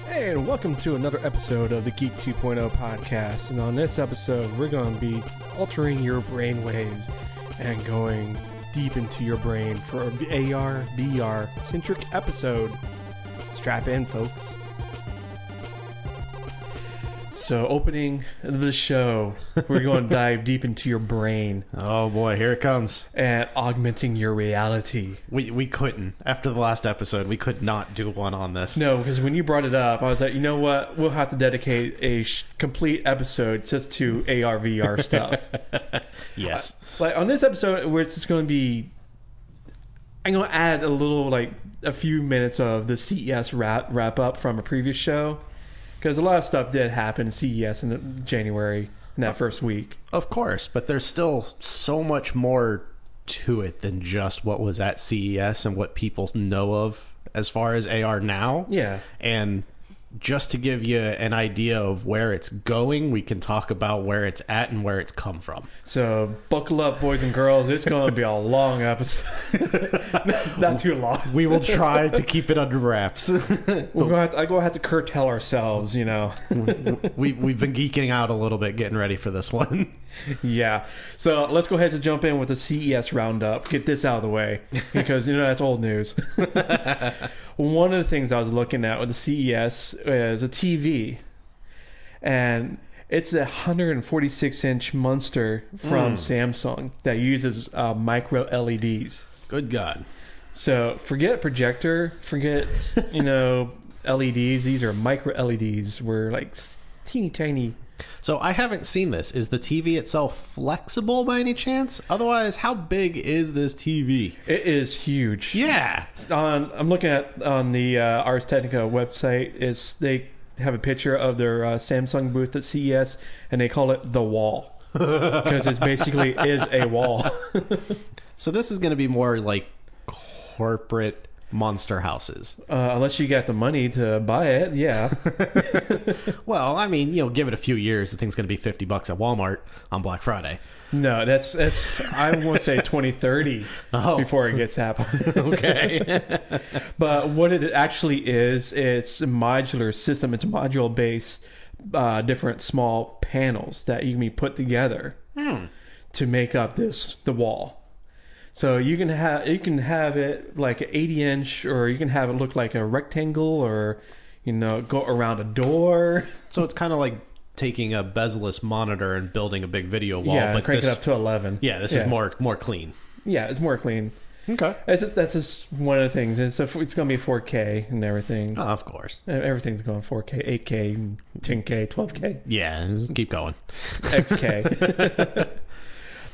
Hey, and welcome to another episode of the Geek 2.0 podcast. And on this episode, we're going to be altering your brain waves and going deep into your brain for a AR, VR centric episode. Strap in, folks. So, opening the show, we're going to dive deep into your brain. Oh boy, here it comes. And augmenting your reality. We couldn't. After the last episode, we could not do one on this. No, because when you brought it up, I was like, you know what? We'll have to dedicate a complete episode just to AR, VR stuff. Yes. Like on this episode, where it's just going to be, I'm going to add a few minutes of the CES wrap up from a previous show. Because a lot of stuff did happen at CES in January, in that first week. Of course, but there's still so much more to it than just what was at CES and what people know of as far as AR now. Yeah. And just to give you an idea of where it's going, we can talk about where it's at and where it's come from. So buckle up, boys and girls. It's going to be a long episode. Not too long. We will try to keep it under wraps. I'm going to have to curtail ourselves, you know. We've been geeking out a little bit getting ready for this one. Yeah. So let's go ahead and jump in with the CES roundup. Get this out of the way. Because, you know, that's old news. One of the things I was looking at with the CES is a TV. And it's a 146-inch monster from Samsung that uses micro LEDs. Good God. So forget projector, forget, you know, LEDs. These are micro LEDs. We're like teeny tiny. So I haven't seen this. Is the TV itself flexible by any chance? Otherwise, how big is this TV? It is huge. Yeah. I'm looking at on the Ars Technica website. They have a picture of their Samsung booth at CES, and they call it the wall because it basically is a wall. So this is going to be more like corporate monster houses. Unless you got the money to buy it, yeah. Well, I mean, give it a few years, the thing's going to be $50 at Walmart on Black Friday. No, that's I want to say 2030 before it gets happened. Okay. But what it actually is, it's a modular system. It's a module-based different small panels that you can be put together to make up the wall. So you can have it like an 80-inch, or you can have it look like a rectangle, or go around a door. So it's kind of like taking a bezel-less monitor and building a big video wall. Yeah, but crank it up to 11. Yeah, this is more clean. Yeah, it's more clean. Okay. That's just one of the things. It's going to be 4K and everything. Oh, of course. Everything's going 4K, 8K, 10K, 12K. Yeah, just keep going. XK.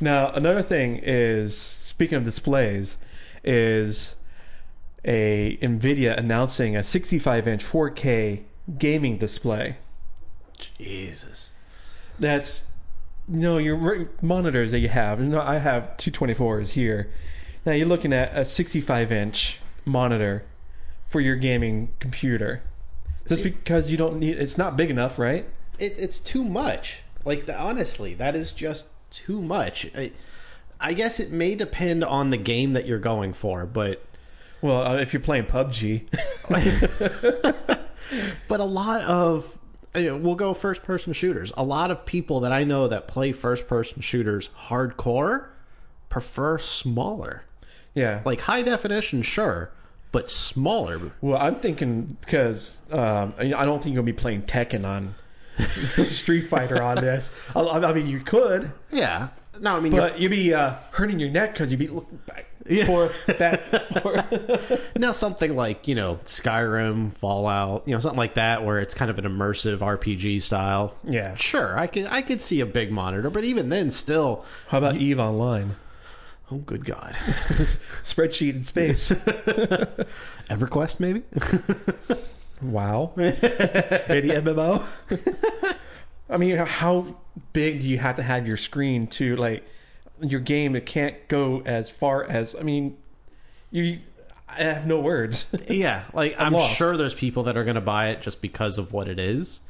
Now, another thing is, speaking of displays, is a NVIDIA announcing a 65-inch 4K gaming display. Jesus. That's, your monitors that you have. I have 224s here. Now you're looking at a 65-inch monitor for your gaming computer. Just because you don't need, it's not big enough, right? It's too much. Honestly, that is just too much. I guess it may depend on the game that you're going for, but... Well, if you're playing PUBG. But a lot of... We'll go first-person shooters. A lot of people that I know that play first-person shooters hardcore prefer smaller. Yeah. Like high definition, sure, but smaller. Well, I'm thinking because I don't think you'll be playing Tekken on Street Fighter on this. I mean, you could. Yeah. No, I mean, but you'd be hurting your neck because you'd be looking back. Now something like Skyrim, Fallout, something like that, where it's kind of an immersive RPG style. Yeah, sure, I could see a big monitor, but even then, still. How about EVE Online? Oh, good God! Spreadsheet in space. EverQuest, maybe. Wow. Any MMO. I mean, how big do you have to have your screen to your game? It can't go as far as, I have no words. Yeah, I'm sure there's people that are going to buy it just because of what it is,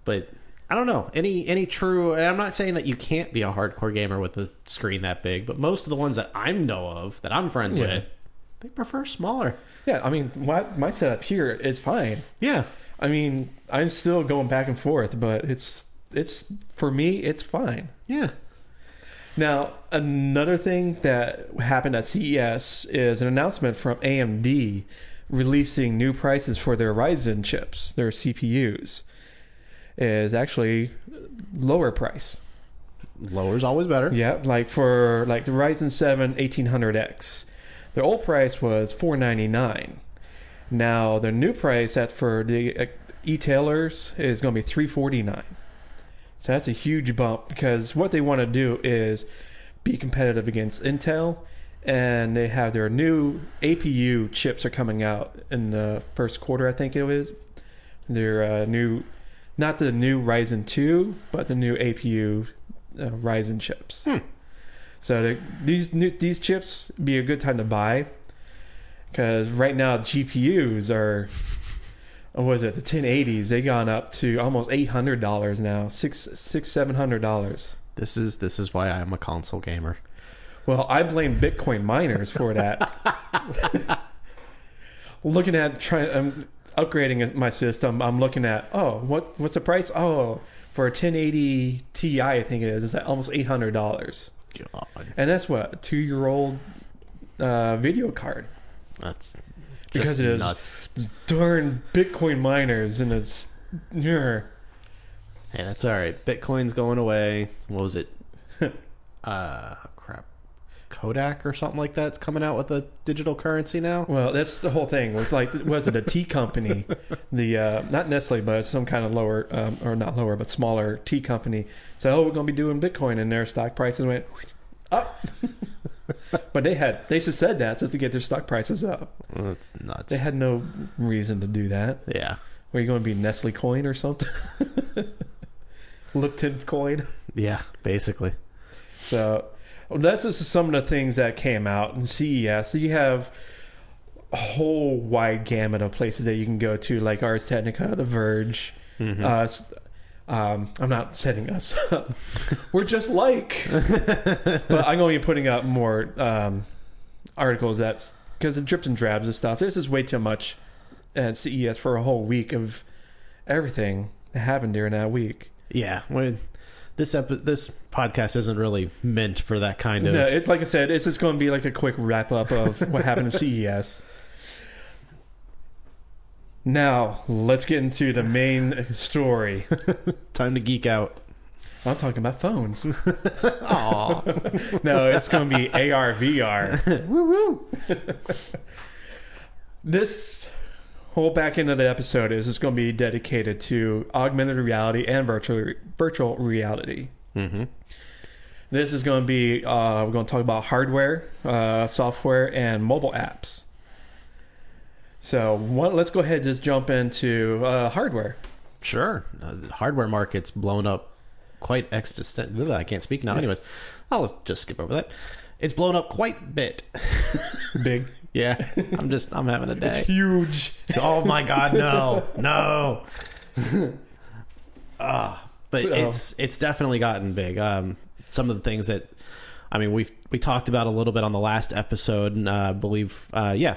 but I don't know. Any true... And I'm not saying that you can't be a hardcore gamer with a screen that big, but most of the ones that I know of, that I'm friends with, they prefer smaller. Yeah, I mean, my setup here, it's fine. Yeah. I mean, I'm still going back and forth, but it's for me, it's fine. Yeah. Now, another thing that happened at CES is an announcement from AMD releasing new prices for their Ryzen chips, their CPUs. Is actually lower price. Lower's always better. Yeah, like for the Ryzen 7 1800X. Their old price was $499. Now, the new price for the e-tailers is going to be $349. So that's a huge bump because what they want to do is be competitive against Intel, and they have their new APU chips are coming out in the first quarter, I think it is. Their new, not the new Ryzen 2, but the new APU Ryzen chips. So these chips be a good time to buy because right now GPUs are, what was it, the 1080s? They gone up to almost $800 now, $700. This is why I'm a console gamer. Well, I blame Bitcoin miners for that. Looking at upgrading my system, I'm looking at what's the price? Oh, for a 1080 Ti, I think it is. It's almost $800. God. And that's what, a 2-year-old video card. That's because it is nuts. Darn Bitcoin miners, and it's. Hey, that's all right. Bitcoin's going away. What was it? Crap. Kodak or something like that's coming out with a digital currency now. Well, that's the whole thing with was it a tea company, the not Nestle, but some kind of lower or not lower but smaller tea company said, we're going to be doing Bitcoin, and their stock prices went up. But they just said that just to get their stock prices up. Well, that's nuts. They had no reason to do that. Yeah. Were you going to be Nestle coin or something? Lipton coin. Yeah, basically. So that's just some of the things that came out in CES. So you have a whole wide gamut of places that you can go to, like Ars Technica, The Verge. Mm-hmm. I'm not setting us up. We're just like. But I'm going to be putting up more articles because it drips and drabs and stuff. This is way too much at CES for a whole week of everything that happened during that week. Yeah, this podcast isn't really meant for that kind of... No, it's like I said, it's just going to be like a quick wrap-up of what happened at CES. Now, let's get into the main story. Time to geek out. I'm talking about phones. Aww. No, it's going to be AR, VR. Woo-woo. This whole back end of the episode is just going to be dedicated to augmented reality and virtual reality. Mm-hmm. This is going to be, we're going to talk about hardware, software, and mobile apps. So let's go ahead and just jump into hardware. Sure. The hardware market's blown up quite existential. I can't speak now. Anyways, I'll just skip over that. It's blown up quite a bit. Big. Yeah. I'm having a day. It's huge. Oh my God, no. But it's definitely gotten big. Some of the things that, I mean, we talked about a little bit on the last episode, and I believe,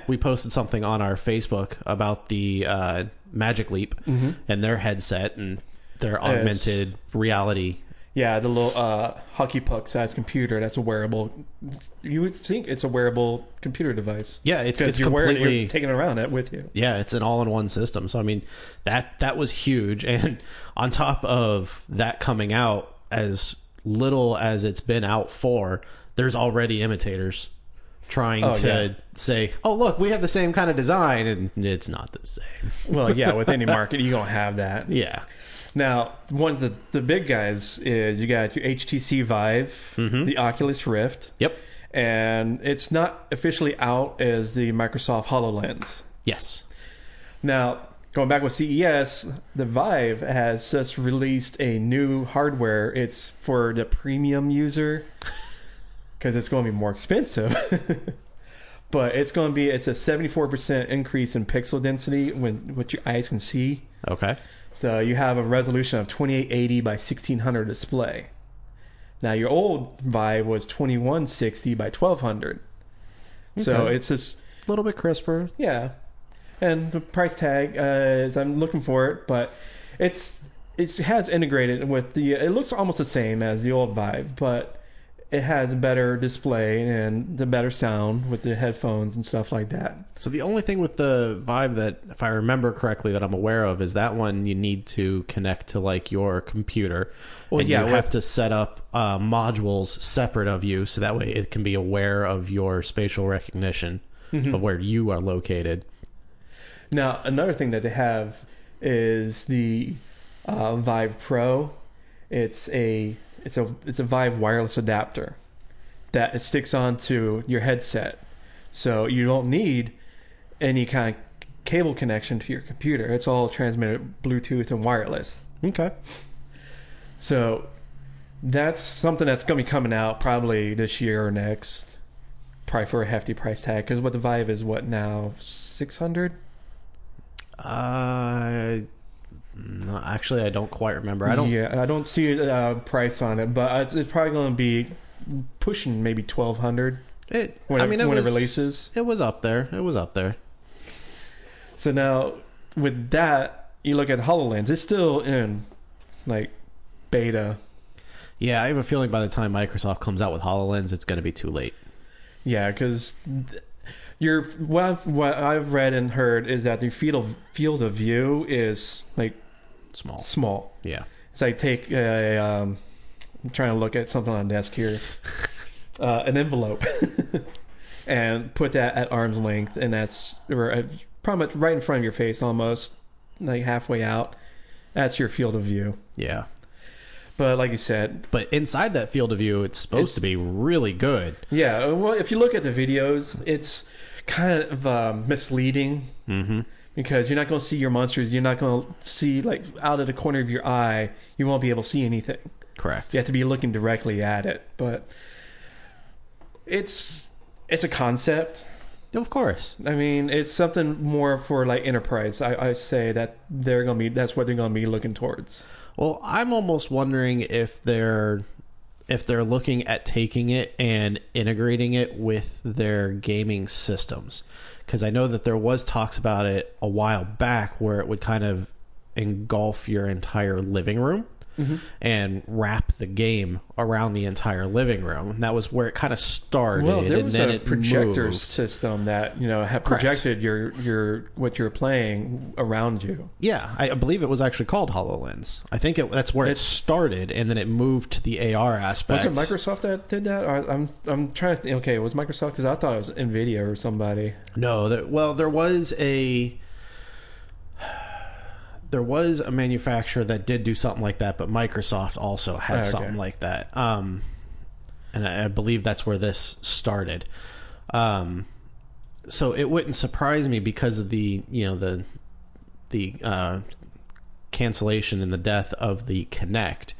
we posted something on our Facebook about the Magic Leap and their headset and their augmented reality. Yeah, the little hockey puck sized computer. That's a wearable. You would think it's a wearable computer device. Yeah, it's completely you're taking it around it with you. Yeah, it's an all-in-one system. So I mean, that was huge. And on top of that coming out, as little as it's been out for, there's already imitators trying to say, "Oh, look, we have the same kind of design," and it's not the same. Well, yeah, with any market, you don't have that. Yeah. Now, one of the big guys is you got your HTC Vive, the Oculus Rift. Yep. And it's not officially out as the Microsoft HoloLens. Yes. Now, going back with CES, the Vive has just released a new hardware. It's for the premium user because it's going to be more expensive. but it's a 74% increase in pixel density when what your eyes can see. Okay. So you have a resolution of 2880 by 1600 display. Now your old Vive was 2160 by 1200. Okay. So it's just a little bit crisper. Yeah. And the price tag is, I'm looking for it, but it has integrated with it looks almost the same as the old Vive, but it has a better display and the better sound with the headphones and stuff like that. So the only thing with the Vive that, if I remember correctly, that I'm aware of is that one you need to connect to like your computer. Well, and you have to set up modules separate of you, so that way it can be aware of your spatial recognition of where you are located. Now, another thing that they have is the Vive Pro. It's a Vive wireless adapter that it sticks onto your headset, so you don't need any kind of cable connection to your computer. It's all transmitted Bluetooth and wireless. Okay. So that's something that's going to be coming out probably this year or next, probably for a hefty price tag. Because what the Vive is, what now, 600? No, actually, I don't quite remember. I don't see a price on it, but it's probably going to be pushing maybe 1,200 when it releases. It was up there. So now with that, you look at HoloLens. It's still in like beta. Yeah, I have a feeling by the time Microsoft comes out with HoloLens, it's going to be too late. Yeah, because what I've read and heard is that the field of view is like small. Yeah. It's like take I'm trying to look at something on the desk here, an envelope, and put that at arm's length, and that's pretty much right in front of your face, almost like halfway out. That's your field of view. Yeah. But like you said... But inside that field of view, it's supposed to be really good. Yeah, well, if you look at the videos, it's kind of misleading. Because you're not going to see your monsters. You're not going to see, like, out of the corner of your eye, you won't be able to see anything. Correct. You have to be looking directly at it. But it's a concept. Of course. I mean, it's something more for, like, enterprise. I say that that's what they're going to be looking towards. Well, I'm almost wondering if they're looking at taking it and integrating it with their gaming systems, because I know that there was talks about it a while back where it would kind of engulf your entire living room and wrap the game around the entire living room. And that was where it kind of started. Well, there was and a projector system that had projected your what you're playing around you. Yeah, I believe it was actually called HoloLens. I think that's where it started, and then it moved to the AR aspect. Was it Microsoft that did that? Or I'm trying to think. Okay, it was Microsoft, because I thought it was NVIDIA or somebody. No, there was a manufacturer that did do something like that, but Microsoft also had something like that. And I believe that's where this started. So it wouldn't surprise me because of the cancellation and the death of the Kinect,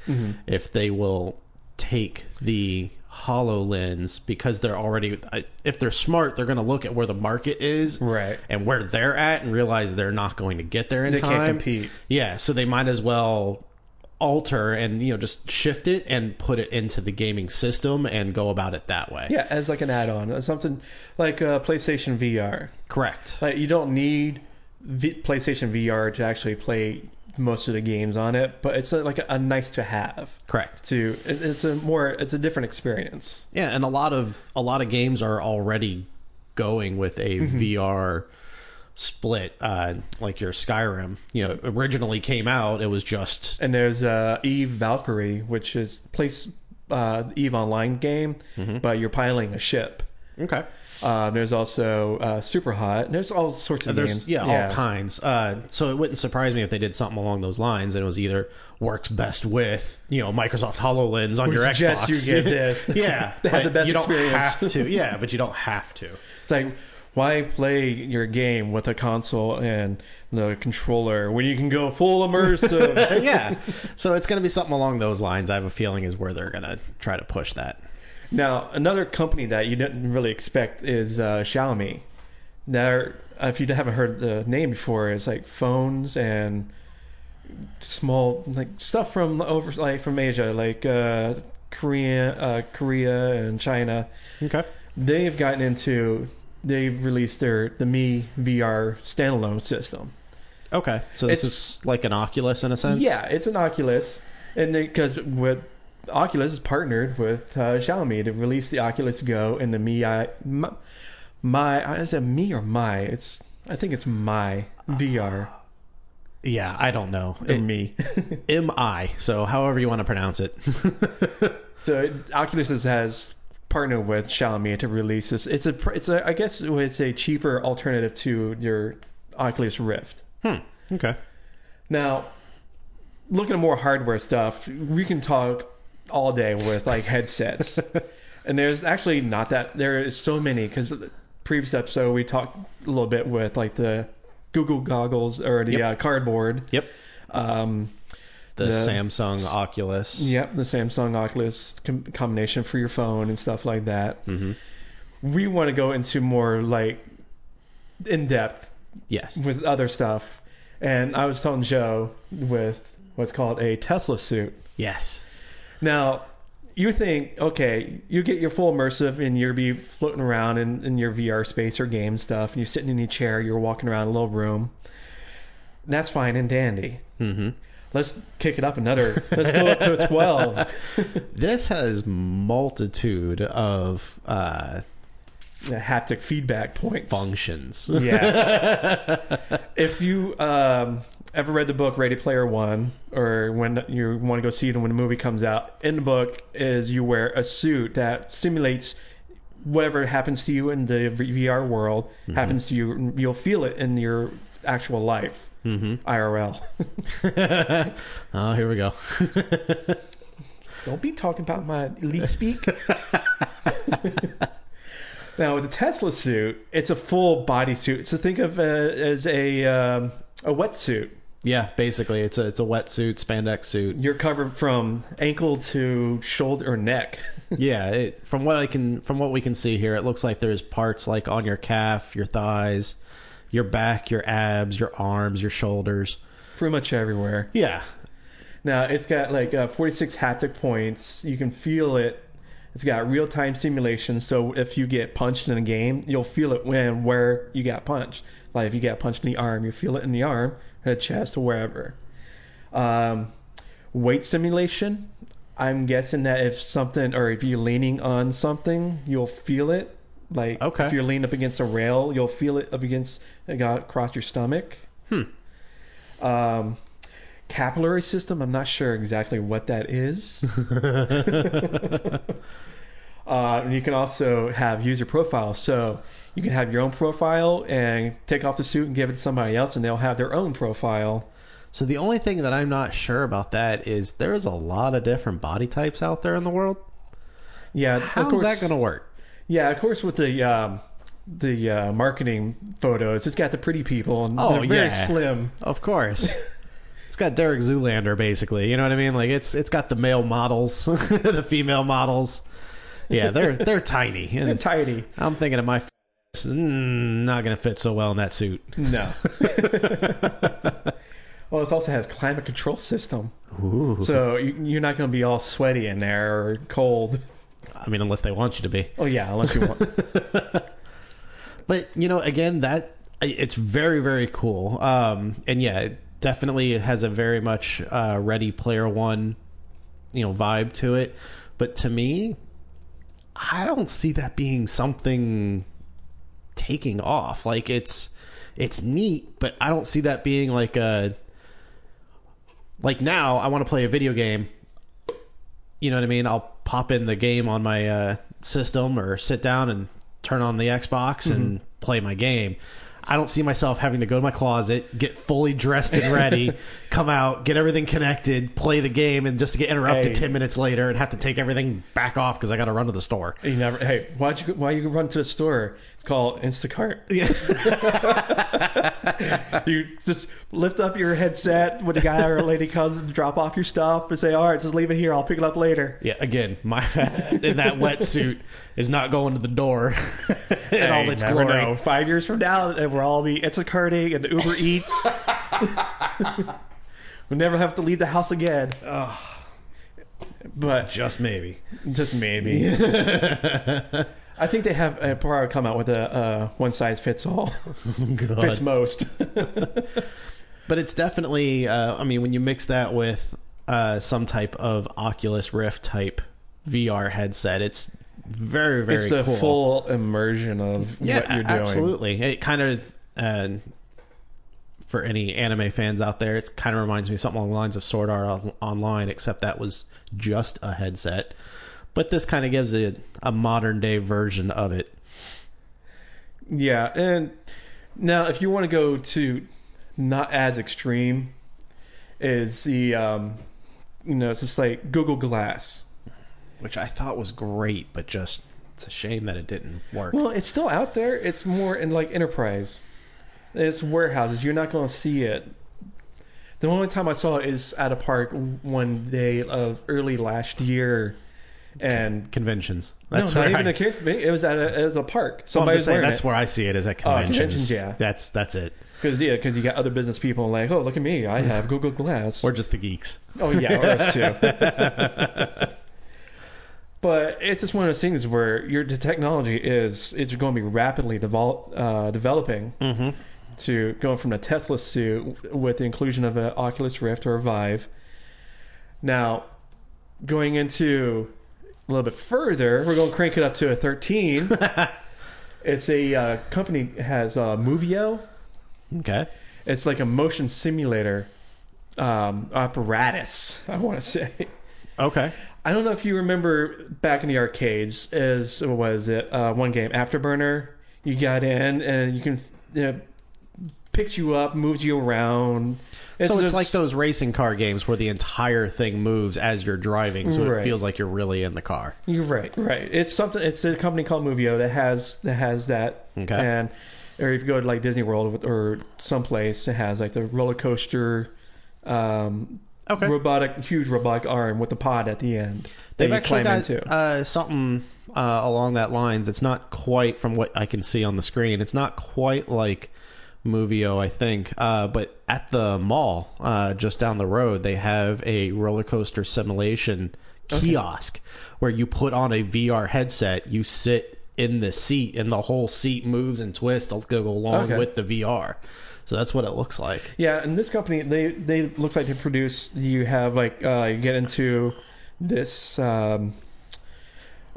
if they will take the HoloLens, because they're already, if they're smart, they're going to look at where the market is, right, and where they're at, and realize they're not going to get there in time. They can't compete. Yeah, so they might as well alter and just shift it and put it into the gaming system and go about it that way. Yeah, as like an add-on, something like PlayStation VR. Correct. Like, you don't need PlayStation VR to actually play most of the games on it, but it's like a nice to have. Correct. It's a different experience. Yeah, and a lot of games are already going with a VR split, like your Skyrim. Originally came out, it was just... And there's Eve Valkyrie, which is Eve Online game, but you're piloting a ship. Okay. There's also Super Hot. There's all sorts of games. Yeah, all kinds. So it wouldn't surprise me if they did something along those lines, and it was either works best with Microsoft HoloLens on your Xbox. You get this. Yeah, they have the best experience. Have to. Yeah, but you don't have to. It's like, why play your game with a console and the controller when you can go full immersive? Yeah. So it's going to be something along those lines. I have a feeling is where they're going to try to push that. Now, another company that you didn't really expect is Xiaomi. Now, if you haven't heard the name before, it's like phones and small like stuff from from Asia, like Korea and China. Okay. They've released the Mi VR standalone system. Okay, so this is like an Oculus in a sense? Yeah, it's an Oculus. And because Oculus is partnered with Xiaomi to release the Oculus Go and the is it Mi or My? I think it's My VR. Yeah, I don't know. Mi. M-I, so however you want to pronounce it. So Oculus has partnered with Xiaomi to release this. I guess it's a cheaper alternative to your Oculus Rift. Okay. Now, looking at more hardware stuff, we can talk all day with like headsets. And there's actually not that. There is so many, because the previous episode we talked a little bit with like the Google goggles or the cardboard. Yep. The Samsung Oculus. Yep, the Samsung Oculus combination for your phone and stuff like that. Mm-hmm. We want to go into more like in depth. Yes. With other stuff. And I was telling Joe with what's called a Tesla suit. Yes. Now, you think, okay, you get your full immersive and you'll be floating around in your VR space or game stuff, and you're sitting in your chair, you're walking around a little room. And that's fine and dandy. Mm-hmm. Let's kick it up another. Let's go up to a 12. This has multitude of haptic feedback points. Functions. Yeah. If you ever read the book Ready Player One, or when you want to go see it when the movie comes out, in the book is you wear a suit that simulates whatever happens to you in the VR world happens to you. You'll feel it in your actual life. IRL. Oh, here we go. Don't be talking about my elite speak. Now, with the Tesla suit, it's a full body suit. So think of it as a wetsuit. Yeah, basically, it's a wetsuit, spandex suit. You're covered from ankle to shoulder or neck. Yeah, from what we can see here, it looks like there's parts like on your calf, your thighs, your back, your abs, your arms, your shoulders. Pretty much everywhere. Yeah. Now, it's got like 46 haptic points. You can feel it. It's got real-time simulation, so if you get punched in a game, you'll feel it where you got punched. Like if you get punched in the arm, you feel it in the arm, or the chest, or wherever. Weight simulation. I'm guessing that if you're leaning on something, you'll feel it. Like if you're leaning up against a rail, you'll feel it across your stomach. Capillary system. I'm not sure exactly what that is. And you can also have user profiles. So you can have your own profile and take off the suit and give it to somebody else, and they'll have their own profile. So the only thing that I'm not sure about that is there's a lot of different body types out there in the world. Yeah. How's that going to work? Yeah, of course, with the marketing photos, it's got the pretty people, and they're very slim. Of course. It's got Derek Zoolander, basically. You know what I mean? Like it's got the male models, the female models. Yeah, they're tiny. And they're tiny. I'm thinking of my not going to fit so well in that suit. No. Well, it also has climate control system. Ooh. So you're not going to be all sweaty in there or cold. I mean, unless they want you to be. Oh, yeah, unless you want. But, again, it's very, very cool. And yeah, it definitely has a very much Ready Player One, vibe to it. But to me, I don't see that being something taking off. Like it's neat, but I don't see that being like now I want to play a video game. You know what I mean? I'll pop in the game on my system or sit down and turn on the Xbox and play my game. I don't see myself having to go to my closet, get fully dressed and ready, come out, get everything connected, play the game, and just to get interrupted 10 minutes later and have to take everything back off because I got to run to the store. Why you run to the store? called Instacart. Yeah. You just lift up your headset when the guy or lady comes to drop off your stuff and say, all right, just leave it here. I'll pick it up later. Yeah, again, my in that wetsuit is not going to the door in all its never glory. know. 5 years from now, we'll all be Instacarting and Uber Eats. We'll never have to leave the house again. But Just maybe. just maybe. I think they have probably come out with a one size fits all. Fits most. But it's definitely, I mean, when you mix that with some type of Oculus Rift type VR headset, it's very, very It's the cool. full immersion of what you're doing. Absolutely. It kind of, for any anime fans out there, it kind of reminds me of something along the lines of Sword Art Online, except that was just a headset. But this kind of gives it a modern day version of it. Yeah, and now if you want to go to not as extreme, is the it's just like Google Glass, Which I thought was great, but just it's a shame that it didn't work. Well, it's still out there. It's more in like enterprise. It's warehouses. You're not going to see it. The only time I saw it is at a park one day of early last year. And conventions. That's not even a kid. It was at a park. Somebody's saying that's where I see it, is at conventions. Conventions, yeah. That's it. Because you got other business people like, oh, look at me, I have Google Glass, Or just the geeks. oh yeah, or us too. But it's just one of those things where the technology it's going to be rapidly developing to going from a Tesla suit with the inclusion of an Oculus Rift or a Vive. Now, going into a little bit further, we're going to crank it up to a 13. It's a company has Movio. Okay. It's like a motion simulator apparatus, I want to say. Okay. I don't know if you remember back in the arcades, one game, Afterburner. You got in and you can picks you up, moves you around. It's like those racing car games where the entire thing moves as you're driving, so it feels like you're really in the car. You're right. It's a company called Movio that has that. Okay. And or if you go to like Disney World or someplace, it has like the roller coaster, huge robotic arm with the pod at the end. They've actually got something along that lines. It's not quite, from what I can see on the screen, it's not quite like Movio, I think. But at the mall, just down the road, they have a roller coaster simulation kiosk where you put on a VR headset, you sit in the seat, and the whole seat moves and twists to go along with the VR. So that's what it looks like. Yeah, and this company, they looks like they produce. You have like you get into this. I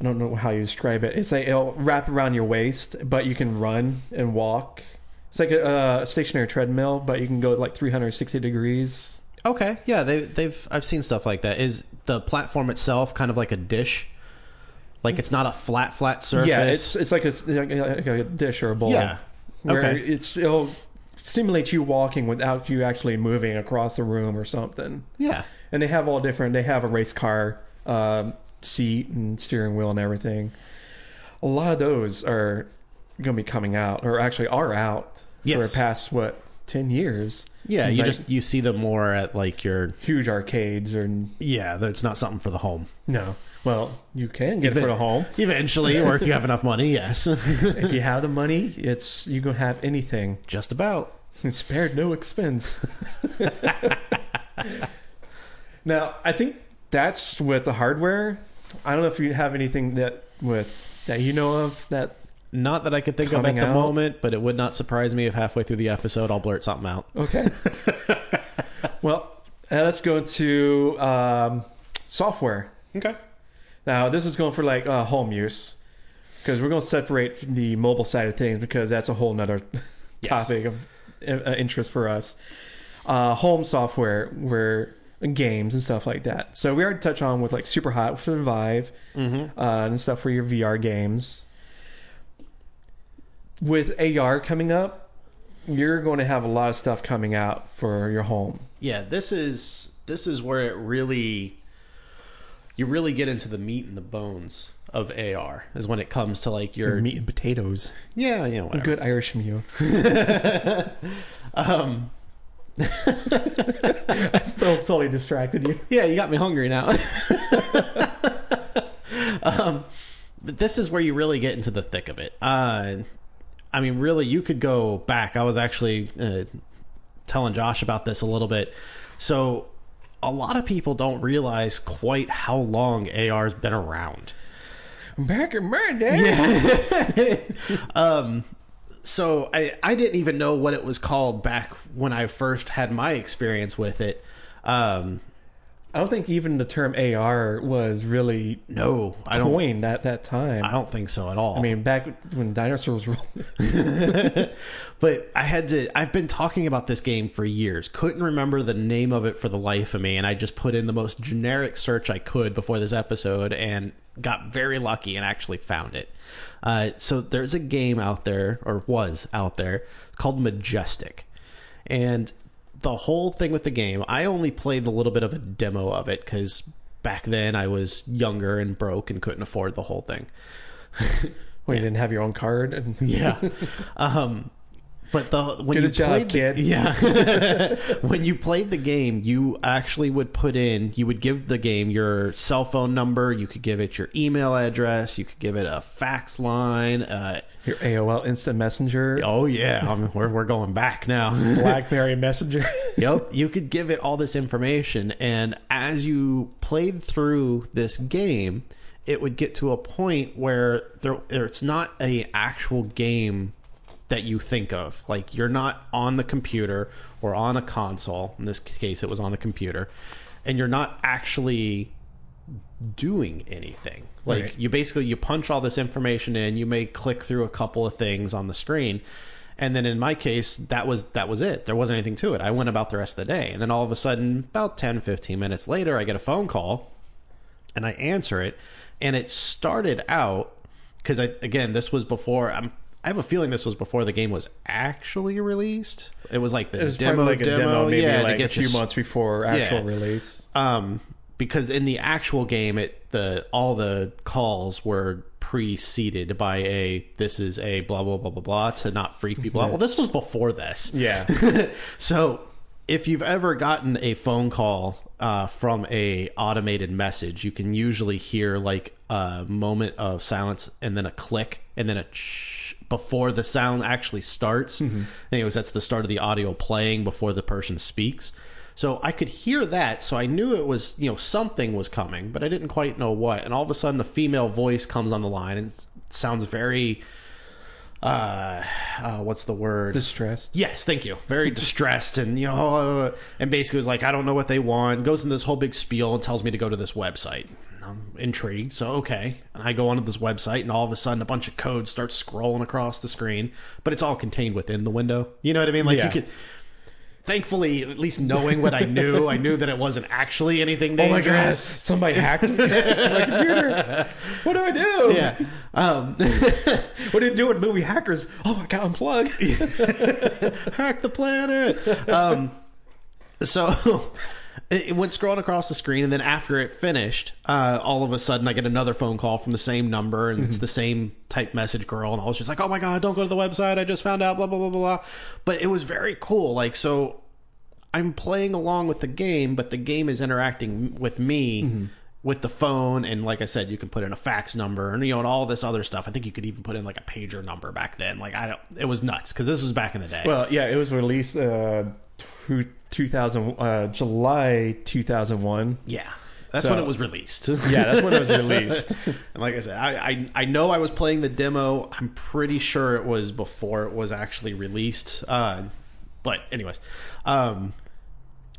don't know how you describe it. It's like it'll wrap around your waist, but you can run and walk. It's like a stationary treadmill, but you can go like 360 degrees. Okay, yeah, I've seen stuff like that. Is the platform itself kind of like a dish? Like it's not a flat surface. Yeah, it's like a dish or a bowl. Yeah, where it'll simulate you walking without you actually moving across the room or something. Yeah, and they have all different. They have a race car seat and steering wheel and everything. A lot of those are going to be coming out, or actually are out for the past 10 years. Yeah, you see them more at like your huge arcades, or it's not something for the home. No. Well, you can get it for the home eventually, or if you have enough money, yes. If you have the money, you can have anything. Just about. It's spared no expense. Now, I think that's with the hardware. I don't know if you have anything that you know of that. Not that I could think of at the moment, but it would not surprise me if halfway through the episode I'll blurt something out. Okay. Well, let's go to software. Okay. Now, this is going for like home use, because we're going to separate the mobile side of things, because that's a whole nother topic of interest for us. Home software, where games and stuff like that. So we already touched on with like Super Hot for the Vive and stuff for your VR games. With AR coming up, you're going to have a lot of stuff coming out for your home. Yeah, this is where it really you really get into the meat and the bones of AR is when it comes to like your meat and potatoes. Yeah, yeah, whatever. A good Irish meal. I still totally distracted you. Yeah, you got me hungry now. But this is where you really get into the thick of it. I mean, really, you could go back. I was actually telling Josh about this a little bit. So a lot of people don't realize quite how long AR's been around. Back in my day. Yeah. So I didn't even know what it was called back when I first had my experience with it. I don't think even the term AR was really coined at that time. I don't think so at all. I mean, back when dinosaurs were... But I've been talking about this game for years. Couldn't remember the name of it for the life of me, and I just put in the most generic search I could before this episode and got very lucky and actually found it. So there's a game out there, or was out there, called Majestic. And the whole thing with the game, I only played a little bit of a demo of it because back then I was younger and broke and couldn't afford the whole thing. Well, you didn't have your own card? Yeah. But when Good job, kid. When you played the game, you actually would you would give the game your cell phone number, you could give it your email address, you could give it a fax line, your AOL Instant Messenger. Oh yeah, we're going back now. BlackBerry Messenger. Yep, you could give it all this information, and as you played through this game, it would get to a point where it's not an actual game that you think of. Like, you're not on the computer or on a console. In this case, it was on the computer, and you're not actually doing anything. Like, right. You punch all this information in, you may click through a couple of things on the screen, and then in my case, that was it. There wasn't anything to it. I went about the rest of the day, and then all of a sudden, about 10-15 minutes later, I get a phone call, and I answer it, and it started out, because this was before... I have a feeling this was before the game was actually released. It was like the demo, maybe like to a few months before actual release. Because in the actual game, all the calls were preceded by this is a blah blah blah blah blah to not freak people out. Well, this was before this. Yeah. So if you've ever gotten a phone call from a automated message, you can usually hear like a moment of silence and then a click and then a before the sound actually starts. Anyways, that's the start of the audio playing before the person speaks. So I could hear that, so I knew it was, something was coming, but I didn't quite know what. And all of a sudden, a female voice comes on the line and it sounds very, what's the word? Distressed. Yes, thank you. Very distressed, and and basically was like, I don't know what they want. Goes into this whole big spiel and tells me to go to this website. I'm intrigued, so okay. And I go onto this website, and all of a sudden, a bunch of code starts scrolling across the screen, but it's all contained within the window. You know what I mean? Like, you could... Thankfully, at least knowing what I knew that it wasn't actually anything dangerous. Oh my God, somebody hacked my computer. What do I do? Yeah. What do you do with movie hackers? Oh my God, unplug. Hack the planet. So it went scrolling across the screen, and then after it finished, all of a sudden I get another phone call from the same number, and it's the same type message girl, and I was just like, oh my God, don't go to the website, I just found out, blah, blah, blah, blah. But it was very cool. Like, so I'm playing along with the game, but the game is interacting with me with the phone, and like I said, you can put in a fax number, and and all this other stuff. I think you could even put in like a pager number back then. Like, it was nuts, because this was back in the day. Well, yeah, it was released July 2001. Yeah, that's when it was released. Yeah, that's when it was released. And like I said, I know I was playing the demo. I'm pretty sure it was before it was actually released. But anyways, I'm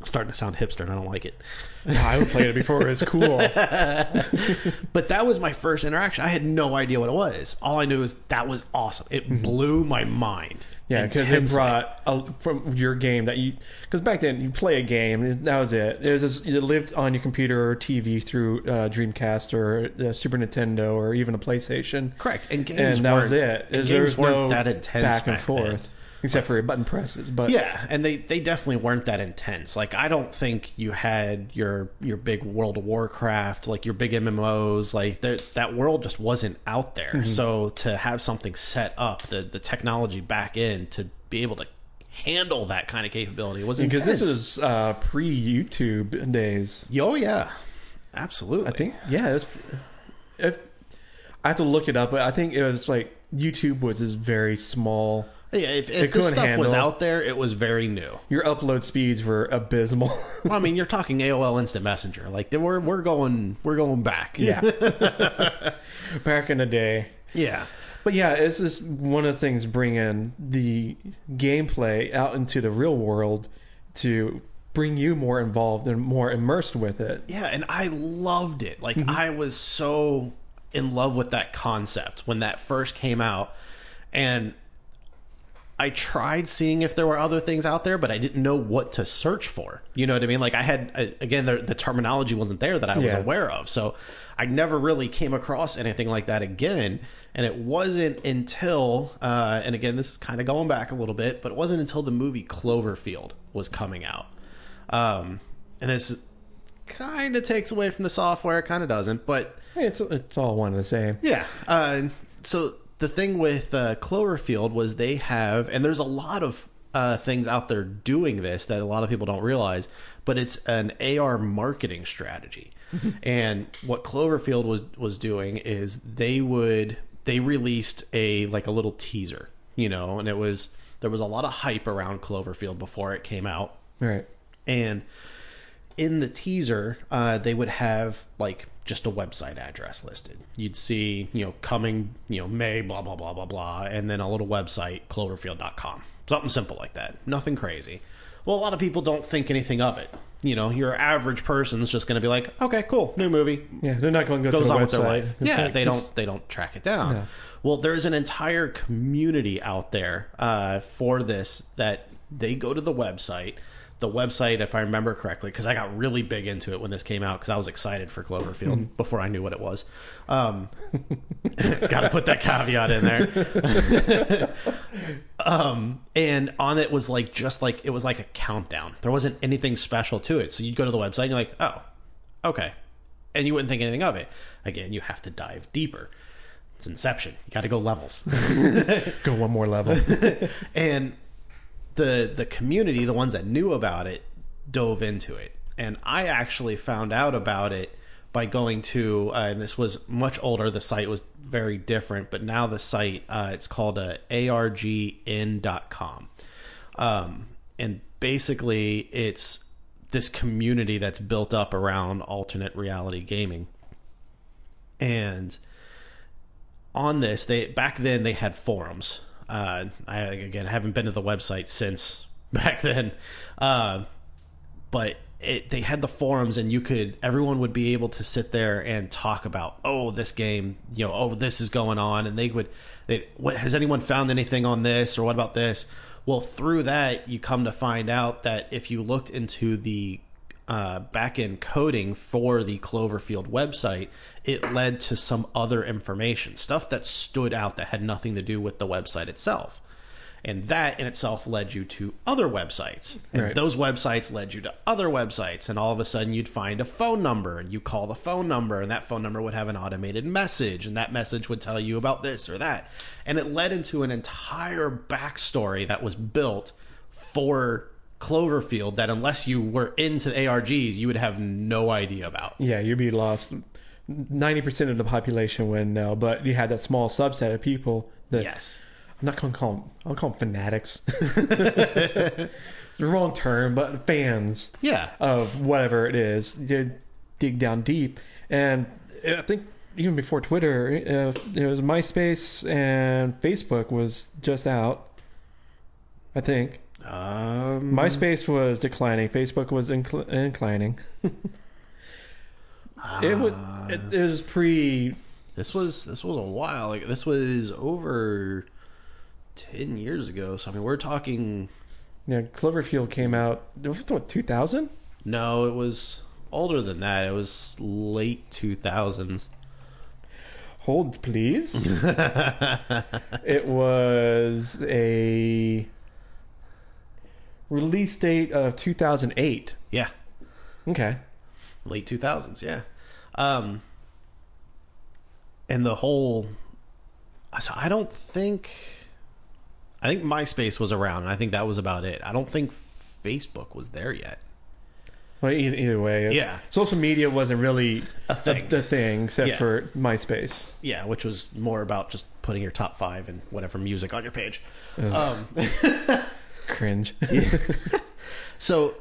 starting to sound hipster, and I don't like it. No, I played it before. It was cool. But that was my first interaction. I had no idea what it was. All I knew is that was awesome. It blew my mind. Yeah, because it brought from your game because back then you play a game and that was it. It lived on your computer or TV through Dreamcast or Super Nintendo or even a PlayStation. Correct, and games that was it. Games weren't that intense back and forth. Except for button presses, but yeah, and they definitely weren't that intense. Like, I don't think you had your big World of Warcraft, like your big MMOs, like that world just wasn't out there. So to have something set up, the technology back in to be able to handle that kind of capability was intense. Because this was pre-YouTube days. Oh yeah, absolutely. I think I have to look it up, but I think it was like YouTube was this very small. Yeah, if this stuff was out there, it was very new. Your upload speeds were abysmal. Well, I mean, you're talking AOL Instant Messenger. Like, we're going back. Yeah, back in the day. Yeah, but yeah, it's just one of the things bringing the gameplay out into the real world to bring you more involved and more immersed with it. Yeah, and I loved it. Like, I was so in love with that concept when that first came out, and I tried seeing if there were other things out there, but I didn't know what to search for. You know what I mean? Like, I had, again, the terminology wasn't there that I was aware of. So I never really came across anything like that again. And it wasn't until, and again, this is kind of going back a little bit, but it wasn't until the movie Cloverfield was coming out. And this kind of takes away from the software, kind of doesn't, but it's all one and the same. Yeah. So the thing with Cloverfield was they have, and there's a lot of things out there doing this that a lot of people don't realize, but it's an AR marketing strategy. And what Cloverfield was doing is they released a little teaser, and there was a lot of hype around Cloverfield before it came out. Right. And in the teaser, they would have just a website address listed. You'd see, coming, May, blah, blah, blah, blah, blah, and then a little website, cloverfield.com. Something simple like that. Nothing crazy. Well, a lot of people don't think anything of it. Your average person's just going to be like, okay, cool, new movie. Yeah, they're not going to go goes to the on website. with their life. It's Yeah, like, they don't track it down. No. Well, there's an entire community out there for this that they go to the website. The website, if I remember correctly, because I got really big into it when this came out because I was excited for Cloverfield before I knew what it was. Got to put that caveat in there. And on it was it was like a countdown. There wasn't anything special to it. So you'd go to the website and you're like, oh, okay. And you wouldn't think anything of it. Again, you have to dive deeper. It's Inception. You got to go levels. Go one more level. And the community, the ones that knew about it, dove into it. And I actually found out about it by going to, and this was much older, the site was very different, but now the site, it's called argin.com. And basically it's this community that's built up around alternate reality gaming. And on this, back then they had forums. I haven't been to the website since back then, but they had the forums, and everyone would be able to sit there and talk about, this game, this is going on, and what has anyone found anything on this, or what about this? Well, through that, you come to find out that if you looked into the back-end coding for the Cloverfield website, it led to some other information, stuff that stood out that had nothing to do with the website itself. And that in itself led you to other websites. And right. Those websites led you to other websites. And all of a sudden you'd find a phone number, and you call the phone number, and that phone number would have an automated message, and that message would tell you about this or that. And it led into an entire backstory that was built for Cloverfield that, unless you were into ARGs, you would have no idea about. Yeah, you'd be lost. 90% of the population wouldn't know, but you had that small subset of people that... Yes. I'm not going to call them... I'll call them fanatics. It's the wrong term, but fans. Yeah. Of whatever it is. They dig down deep. And I think even before Twitter, it was MySpace and Facebook was just out. I think. MySpace was declining. Facebook was inclining. It was pre... This was a while. This was over 10 years ago. So I mean, we're talking. Yeah, Cloverfield came out. Was it what, 2000? No, it was older than that. It was late 2000s. Hold, please. It was a Release date of 2008. Yeah. Okay. Late 2000s, yeah. And the whole... So I think MySpace was around, and I think that was about it. I don't think Facebook was there yet. Well, either way, yeah. Social media wasn't really a thing except for MySpace. Yeah, which was more about just putting your top 5 and whatever music on your page. Cringe. So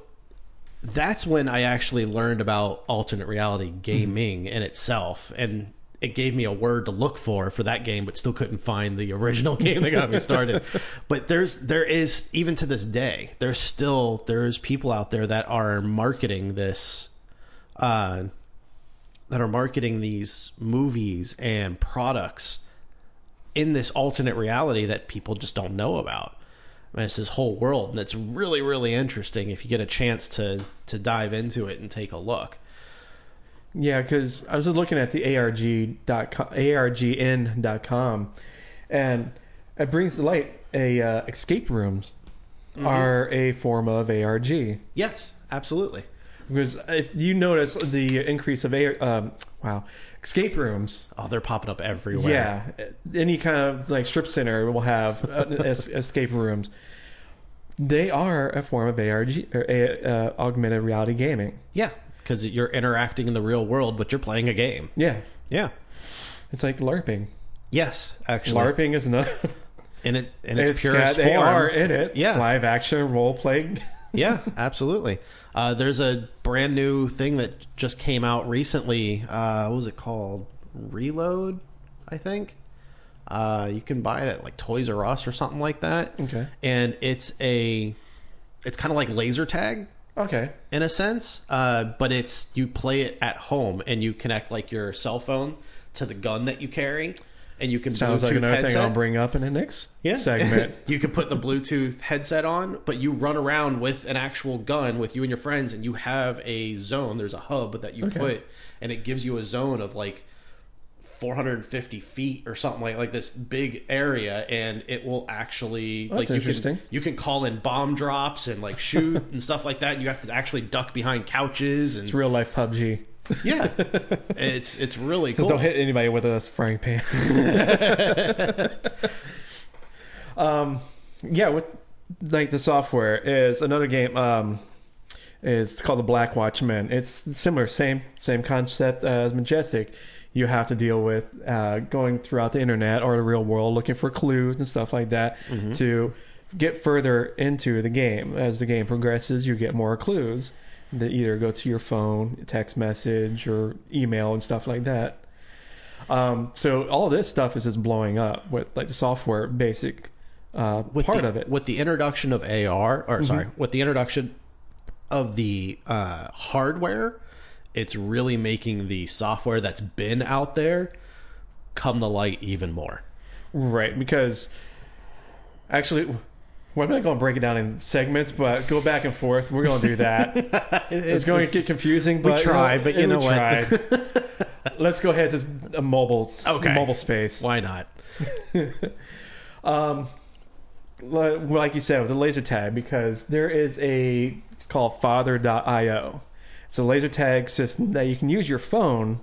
that's when I actually learned about alternate reality gaming in itself, and it gave me a word to look for that game, but still couldn't find the original game that got me started. But there is, even to this day, there's people out there that are marketing this, that are marketing these movies and products in this alternate reality that people just don't know about. I mean, it's this whole world, and it's really, really interesting if you get a chance to dive into it and take a look. Yeah, because I was looking at the argn.com, and it brings to light escape rooms are a form of ARG. Yes, absolutely. Because if you notice the increase of escape rooms. Oh, they're popping up everywhere. Yeah, any kind of like strip center will have escape rooms. They are a form of ARG, or augmented reality gaming. Yeah. Because you're interacting in the real world, but you're playing a game. Yeah. Yeah. It's like LARPing. Yes, actually. LARPing is not... in its purest form. They are in it. Yeah. Live action role playing. Yeah, absolutely. There's a brand new thing that just came out recently. What was it called? Reload, I think. You can buy it at like Toys R Us or something like that. Okay. And it's kind of like laser tag. Okay. In a sense, but you play it at home and you connect like your cell phone to the gun that you carry, and you can sounds Bluetooth like another headset. thing I'll bring up in the next segment. You can put the Bluetooth headset on, but you run around with an actual gun with you and your friends, and you have a zone. There's a hub that you put, and it gives you a zone of like 450 feet or something like this big area, and it will actually that's interesting. You can call in bomb drops and like shoot and stuff like that. And you have to actually duck behind couches, and it's real life PUBG. Yeah, it's really cool. Don't hit anybody with a frying pan. Yeah, with like the software is another game. Is called the Black Watchmen. It's similar, same concept as Majestic. You have to deal with going throughout the internet or the real world looking for clues and stuff like that to get further into the game. As the game progresses, you get more clues that either go to your phone, text message, or email and stuff like that. So all this stuff is just blowing up with like the software basic part of it. With the introduction of AR, with the introduction of the hardware, it's really making the software that's been out there come to light even more. Right, because actually, we're not going to break it down in segments, but go back and forth. We're going to do that. It's going to get confusing, but we try. But you know what? Let's go ahead to a mobile space. Why not? Like you said, with the laser tag, because there is it's called Father.io. It's a laser tag system that you can use your phone,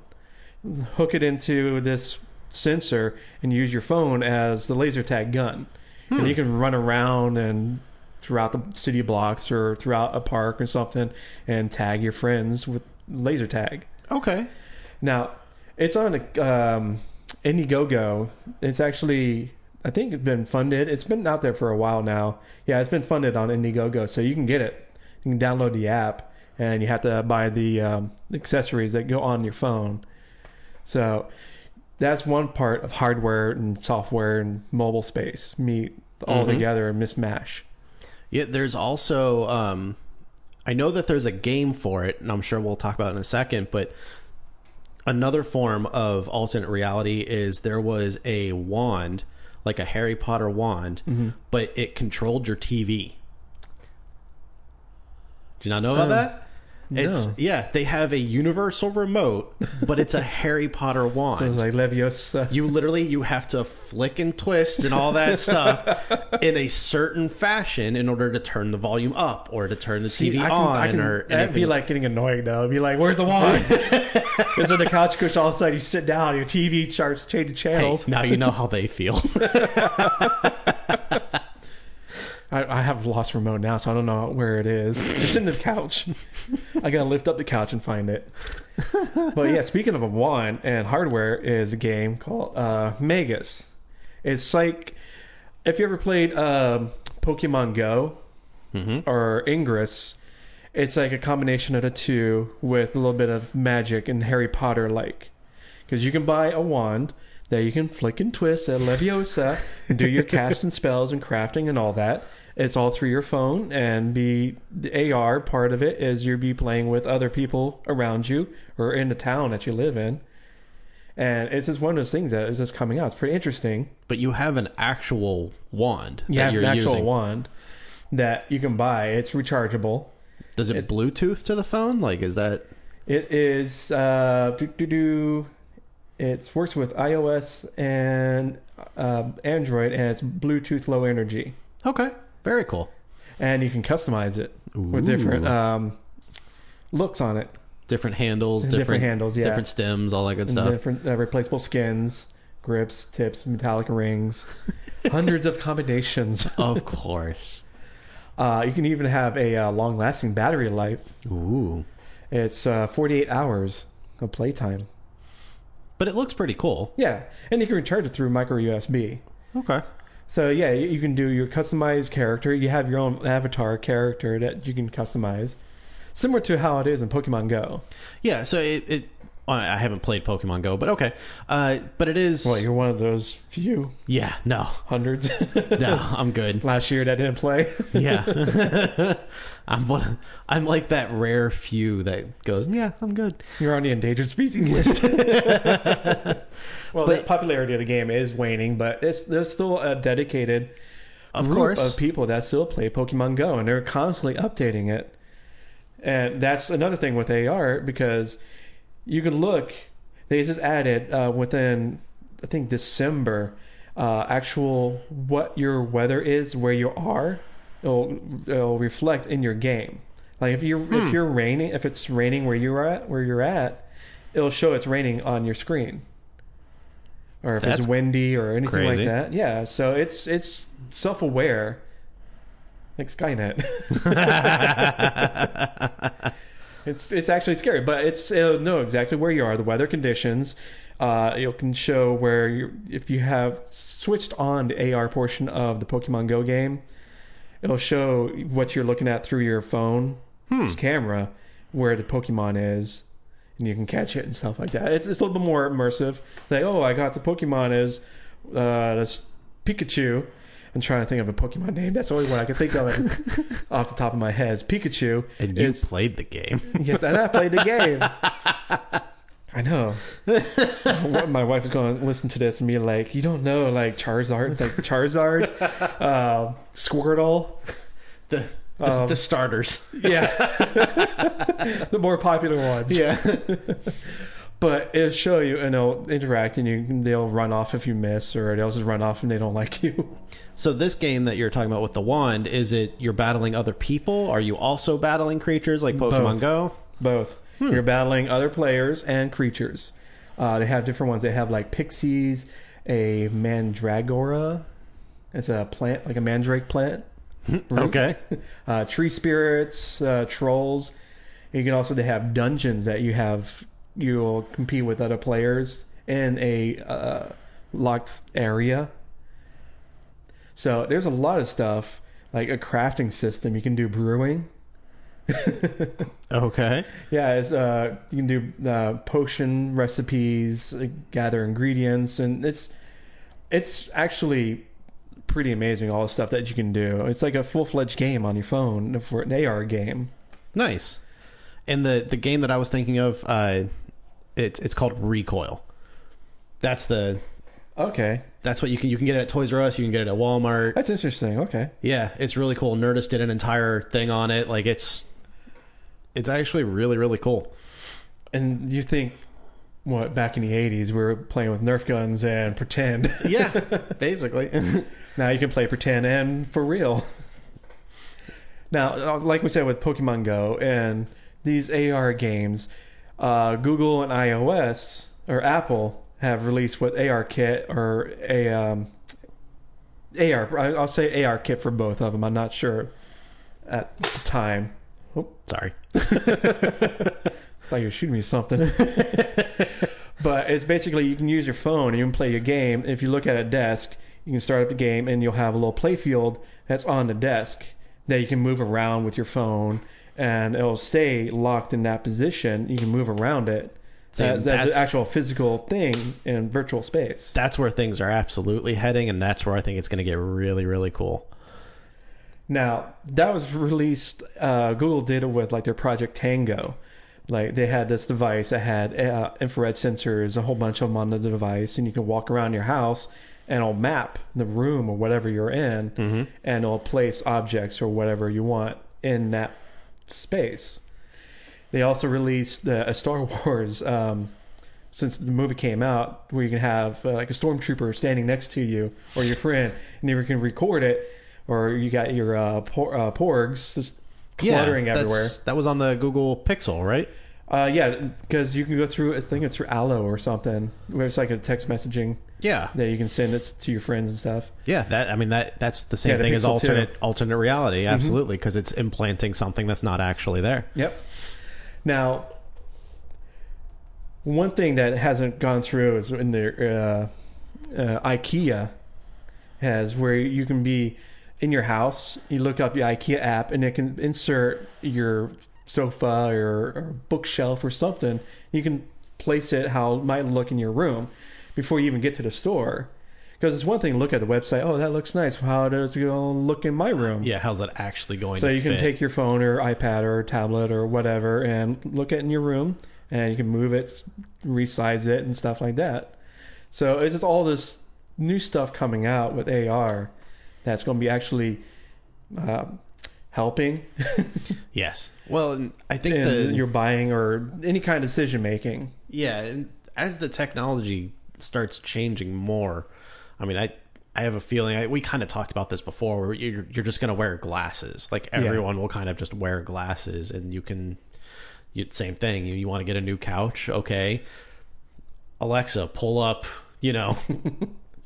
hook it into this sensor, and use your phone as the laser tag gun. And you can run around and throughout the city blocks or throughout a park or something and tag your friends with laser tag. Okay. Now, it's on Indiegogo. It's actually, I think it's been funded. It's been out there for a while now. Yeah, it's been funded on Indiegogo, so you can get it. You can download the app, and you have to buy the accessories that go on your phone. So that's one part of hardware and software and mobile space meet all together and mismatch. Yeah, there's also I know that there's a game for it, and I'm sure we'll talk about it in a second, but another form of alternate reality is there was a wand, like a Harry Potter wand, but it controlled your TV. Do you not know about that? They have a universal remote, but it's a Harry Potter wand. So it's like Leviosa. You have to flick and twist and all that stuff in a certain fashion in order to turn the volume up or to turn the TV on or anything. That'd be like getting annoying though. It'd be like, where's the wand? It's on the couch cushion. All of a sudden you sit down, your TV starts changing channels. Hey, now you know how they feel. I have lost remote now, so I don't know where it is. It's in the couch. I gotta lift up the couch and find it. But yeah, speaking of a wand and hardware, is a game called Magus. It's like if you ever played Pokemon Go or Ingress, it's like a combination of the two with a little bit of magic and Harry Potter like. Because you can buy a wand that you can flick and twist at Leviosa and do your casts and spells and crafting and all that. It's all through your phone, and the AR part of it is you'll be playing with other people around you or in the town that you live in. And it's just one of those things that is just coming out. It's pretty interesting. But you have an actual wand that you're using. You have an actual wand that you can buy. It's rechargeable. Does it Bluetooth to the phone? Like, is that... It is... It works with iOS and Android, and it's Bluetooth Low Energy. Okay. Very cool. And you can customize it with different looks on it. Different handles. Different handles, yeah. Different stems, all that good stuff. Different replaceable skins, grips, tips, metallic rings. Hundreds of combinations. Of course. You can even have a long-lasting battery life. Ooh. It's 48 hours of playtime. But it looks pretty cool. Yeah. And you can recharge it through micro USB. Okay. So yeah, you can do your customized character. You have your own avatar character that you can customize, similar to how it is in Pokemon Go. Yeah, so I haven't played Pokemon Go, but okay. But it is... Well, you're one of those few. Yeah, no. Hundreds. No, I'm good. Last year that didn't play. Yeah. I'm like that rare few that goes, yeah, I'm good. You're on the endangered species list. Well, the popularity of the game is waning, but there's still a dedicated group of people that still play Pokemon Go, and they're constantly updating it. And that's another thing with AR, because you can look, they just added within, I think, December, actual what your weather is, where you are. It'll reflect in your game. Like if you're raining, if it's raining where you're at, it'll show it's raining on your screen. Or if it's windy or anything like that. Yeah, so it's self-aware. Like Skynet. It's actually scary, but it'll know exactly where you are, the weather conditions. It can show where if you have switched on the AR portion of the Pokemon Go game, it'll show what you're looking at through your phone camera, where the Pokemon is, and you can catch it and stuff like that. It's a little bit more immersive. Like, oh, I got the Pokemon is this Pikachu. I'm trying to think of a Pokemon name. That's the only one I can think of it off the top of my head. It's Pikachu. And you played the game. Yes, and I played the game. I know. My wife is going to listen to this and be like, you don't know, like Charizard. It's like Charizard, Squirtle. The starters. Yeah. The more popular ones. Yeah. But it'll show you, and they'll interact, and they'll run off if you miss, or they'll just run off and they don't like you. So this game that you're talking about with the wand, is it you're battling other people? Are you also battling creatures like Pokemon Go? Both. You're battling other players and creatures. They have different ones. They have like pixies, a mandragora. It's a plant, like a mandrake plant. Okay. Tree spirits, trolls. You can also, they have dungeons that you'll compete with other players in a locked area. So there's a lot of stuff, like a crafting system. You can do brewing. Okay. Yeah, you can do potion recipes, gather ingredients, and it's actually pretty amazing, all the stuff that you can do. It's like a full-fledged game on your phone for an AR game. Nice. And the game that I was thinking of, it's called Recoil. That's what you can get it at Toys R Us. You can get it at Walmart. That's interesting. Okay. Yeah, it's really cool. Nerdist did an entire thing on it. Like it's actually really, really cool. And you think, what, back in the 80s, we were playing with Nerf guns and pretend. Yeah, basically. Now you can play pretend and for real. Now, like we said with Pokemon Go and these AR games, Google and iOS, or Apple, have released what AR Kit, or I'll say AR Kit for both of them. I'm not sure at the time. Oh, sorry. Thought you were shooting me something. But it's basically, you can use your phone and you can play your game. If you look at a desk, you can start up the game and you'll have a little play field that's on the desk that you can move around with your phone, and it'll stay locked in that position. You can move around it. That's an actual physical thing in virtual space. That's where things are absolutely heading, and that's where I think it's going to get really, really cool. Now, that was released, Google did it with like their Project Tango. Like, they had this device that had infrared sensors, a whole bunch of them on the device, and you can walk around your house and it'll map the room or whatever you're in, and it'll place objects or whatever you want in that space. They also released a Star Wars, since the movie came out, where you can have like a stormtrooper standing next to you or your friend, and you can record it, or you got your porgs just cluttering everywhere. That was on the Google Pixel, right? Yeah, because you can go through, I think it's through Allo or something, where it's like a text messaging. Yeah, that you can send it to your friends and stuff. Yeah, that's the same thing as alternate reality, absolutely, because it's implanting something that's not actually there. Yep. Now, one thing that hasn't gone through is in the IKEA has, where you can be in your house, you look up your IKEA app, and it can insert your sofa or bookshelf or something. You can place it how it might look in your room before you even get to the store. Because it's one thing to look at the website, oh, that looks nice. How does it going to look in my room? Yeah, how's that actually going to fit? So you can take your phone or iPad or tablet or whatever and look at it in your room, and you can move it, resize it, and stuff like that. So it's just all this new stuff coming out with AR that's going to be actually helping. Yes. Well, I think you're buying or any kind of decision making. Yeah, and as the technology starts changing more, I mean, I have a feeling, we kind of talked about this before, where you're just going to wear glasses. Like, everyone will kind of just wear glasses, and same thing. You want to get a new couch? Okay. Alexa, pull up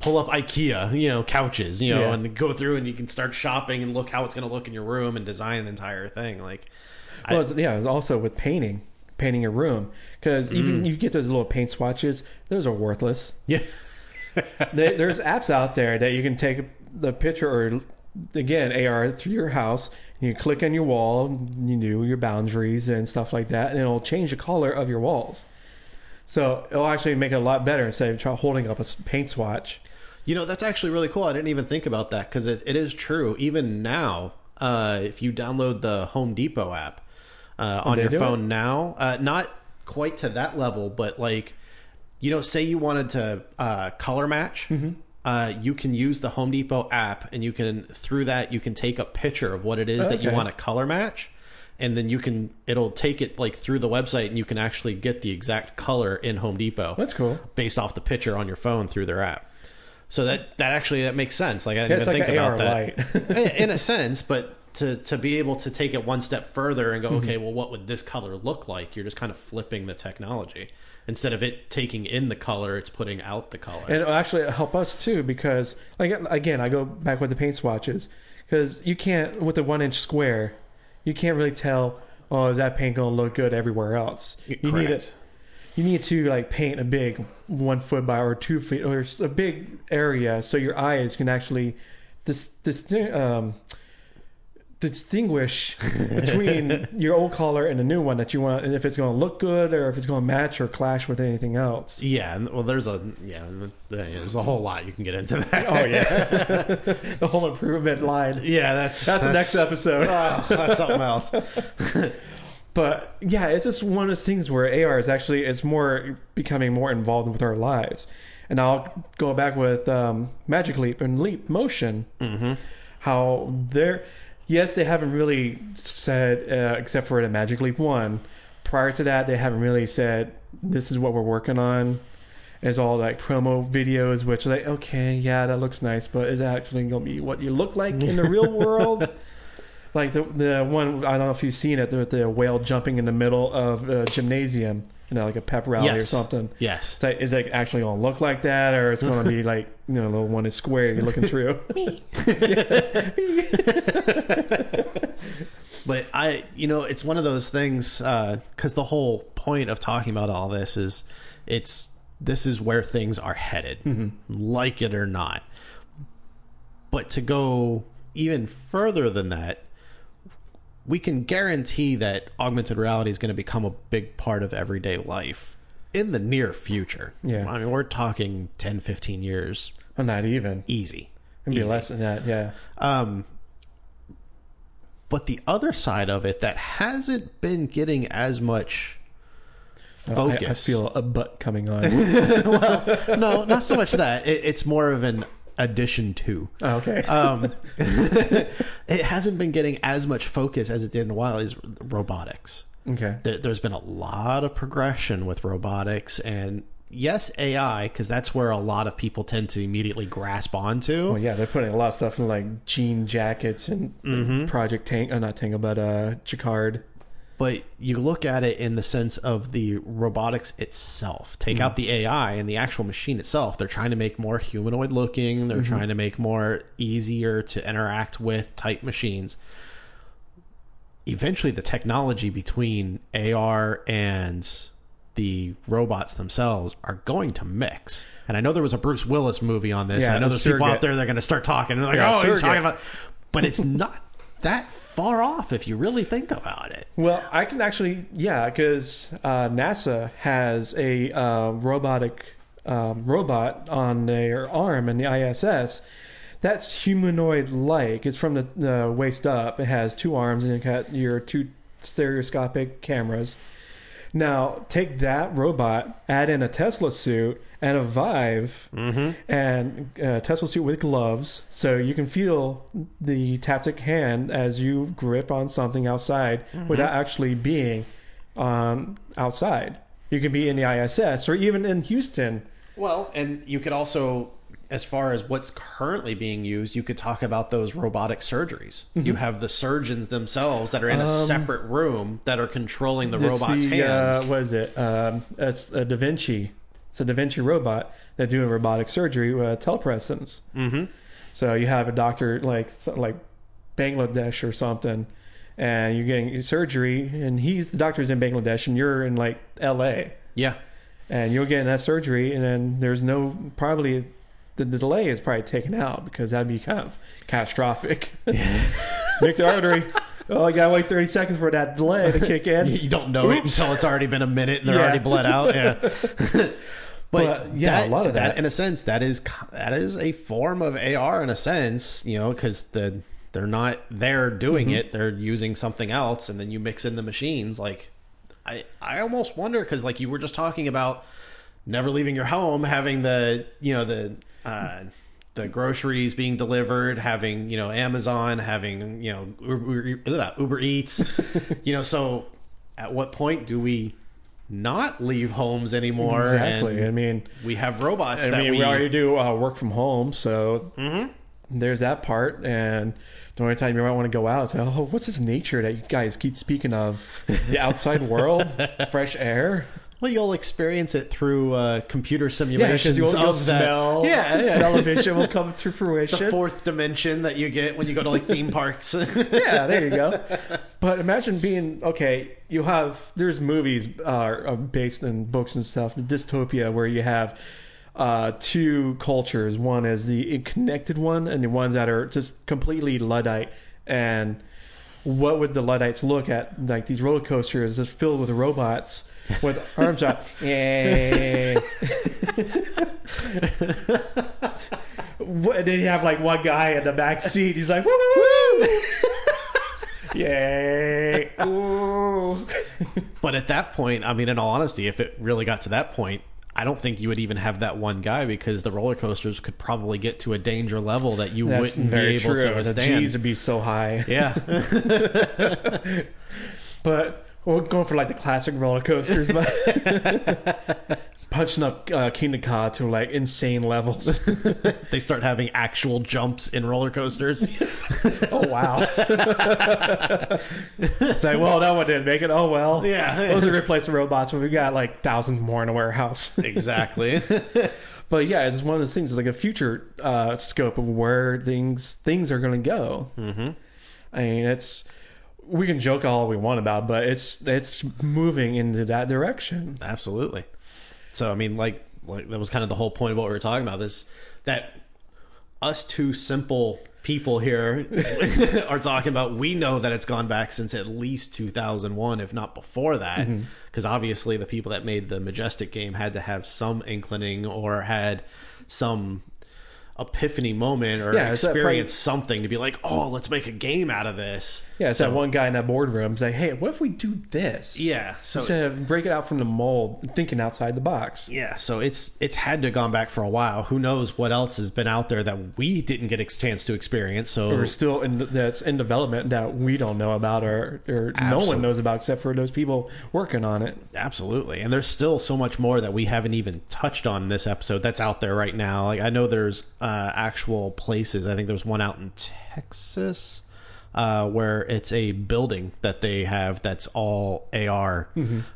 IKEA, couches, and go through, and you can start shopping and look how it's going to look in your room and design an entire thing. Like, it's also with painting a room, because even you get those little paint swatches, those are worthless. Yeah. There's apps out there that you can take the picture, or again, AR through your house. You click on your wall, your boundaries and stuff like that, and it'll change the color of your walls. So it'll actually make it a lot better instead of holding up a paint swatch. That's actually really cool. I didn't even think about that, because it is true. Even now, if you download the Home Depot app on your phone now, not quite to that level, but like, say you wanted to color match, you can use the Home Depot app, and through that you can take a picture of what it is that you want to color match, and then it'll take it like through the website, and you can actually get the exact color in Home Depot. That's cool. Based off the picture on your phone through their app. So that makes sense. Like, I didn't even think about that. In a sense, but to be able to take it one step further and go, okay, well, what would this color look like? You're just kind of flipping the technology. Instead of it taking in the color, it's putting out the color. And it'll actually help us too, because, like, again, I go back with the paint swatches, because you can't, with a 1-inch square, you can't really tell, oh, is that paint going to look good everywhere else? You need to like paint a big 1 foot by or 2 feet, or a big area, so your eyes can actually distinguish between your old color and the new one that you want, and if it's going to look good or if it's going to match or clash with anything else. Yeah, well, there's a whole lot you can get into that. Oh yeah, the whole improvement line. Yeah, that's the next episode. That's something else. But yeah, it's just one of those things where AR is actually, it's more becoming more involved with our lives. And I'll go back with Magic Leap and Leap Motion. How yes, they haven't really said, except for the Magic Leap 1. Prior to that, they haven't really said, this is what we're working on. It's all like promo videos, which like, okay, yeah, that looks nice, but is it actually going to be what you look like in the real world? Like the one, I don't know if you've seen it, the whale jumping in the middle of a gymnasium, like a pep rally or something. Yes. It's like, is it actually going to look like that, or it's going to be like, a little one is square you're looking through? Me. But it's one of those things, because the whole point of talking about all this is this is where things are headed, like it or not. But to go even further than that, we can guarantee that augmented reality is going to become a big part of everyday life in the near future. Yeah. I mean, we're talking 10, 15 years. Well, not even. Easy. Maybe less than that, yeah. But the other side of it that hasn't been getting as much focus. I feel a butt coming on. Well, no, not so much that. It's more of an addition to. Oh, okay. It hasn't been getting as much focus as it did in a while is robotics. Okay. There's been a lot of progression with robotics, and yes, AI, because that's where a lot of people tend to immediately grasp onto. Well, yeah, they're putting a lot of stuff in like jean jackets and Project not Tango, but Jacquard. But you look at it in the sense of the robotics itself. Take out the AI and the actual machine itself. They're trying to make more humanoid looking. They're trying to make more easier to interact with type machines. Eventually, the technology between AR and the robots themselves are going to mix. And I know there was a Bruce Willis movie on this. Yeah, and I know there's people out there that are going to start talking. And they're like, he's talking about... But it's not that far off if you really think about it. Well, I can actually, because NASA has a robotic robot on their arm in the ISS that's humanoid-like. It's from the waist up. It has two arms and it got your two stereoscopic cameras. Now, take that robot, add in a Tesla suit and a Vive, and a Tesla suit with gloves, so you can feel the taptic hand as you grip on something outside without actually being outside. You can be in the ISS or even in Houston. Well, and you could also, as far as what's currently being used, you could talk about those robotic surgeries. You have the surgeons themselves that are in a separate room that are controlling the robot's hands. What is it? It's a Da Vinci. It's a Da Vinci robot that doing robotic surgery with telepresence. So you have a doctor like Bangladesh or something, and you're getting surgery, and the doctor's in Bangladesh, and you're in like L.A. Yeah. And you're getting that surgery, and then there's probably the delay is probably taken out because that'd be kind of catastrophic. Nick the artery. Oh, you gotta wait 30 seconds for that delay to kick in. You don't know it until it's already been a minute and they're already bled out. Yeah. But a lot of that, in a sense, that is a form of AR in a sense, because they're not there doing it; they're using something else, and then you mix in the machines. Like, I almost wonder because, like, you were just talking about never leaving your home, having the groceries being delivered, having Amazon, having Uber Eats, So, at what point do we not leave homes anymore? Exactly. And I mean, we have robots. We already do work from home, so there's that part. And the only time you might want to go out, what's this nature that you guys keep speaking of? The outside world, fresh air. Well, you'll experience it through computer simulations. Because you'll smell. Smell of vision will come to fruition. The fourth dimension that you get when you go to like theme parks. Yeah, there you go. But imagine being there's movies based in books and stuff, dystopia, where you have two cultures. One is the connected one, and the ones that are just completely Luddite. And what would the Luddites look at? Like these roller coasters just filled with robots with arms out. Yay. And then you have like one guy in the back seat. He's like, woo, woo, woo. Yay. Ooh. But at that point, I mean, in all honesty, if it really got to that point, I don't think you would even have that one guy, because the roller coasters could probably get to a danger level that you wouldn't be able to withstand. The G's would be so high. Yeah. But we're going for like the classic roller coasters, but punching up Kingda Ka to like insane levels. They start having actual jumps in roller coasters. Oh wow. It's like, well, that one didn't make it. Oh well. Yeah. Those are replacing robots, but we got like thousands more in a warehouse. Exactly. But yeah, it's one of those things. It's like a future scope of where things are going to go. Mm-hmm. I mean, we can joke all we want about, but it's moving into that direction. Absolutely. So I mean, like that was kind of the whole point of what we were talking about. That us two simple people here are talking about. We know that it's gone back since at least 2001, if not before that, because obviously the people that made the Majestic game had to have some inkling or had some epiphany moment or experience something to be like, oh, let's make a game out of this. Yeah, it's that one guy in that boardroom like, hey, what if we do this? Yeah, so instead of break it out from the mold, thinking outside the box. Yeah, so it's had to have gone back for a while. Who knows what else has been out there that we didn't get a chance to experience? So we're still that's in development that we don't know about or no one knows about except for those people working on it. Absolutely, and there's still so much more that we haven't even touched on in this episode that's out there right now. Like I know there's actual places. I think there's one out in Texas where it's a building that they have that's all AR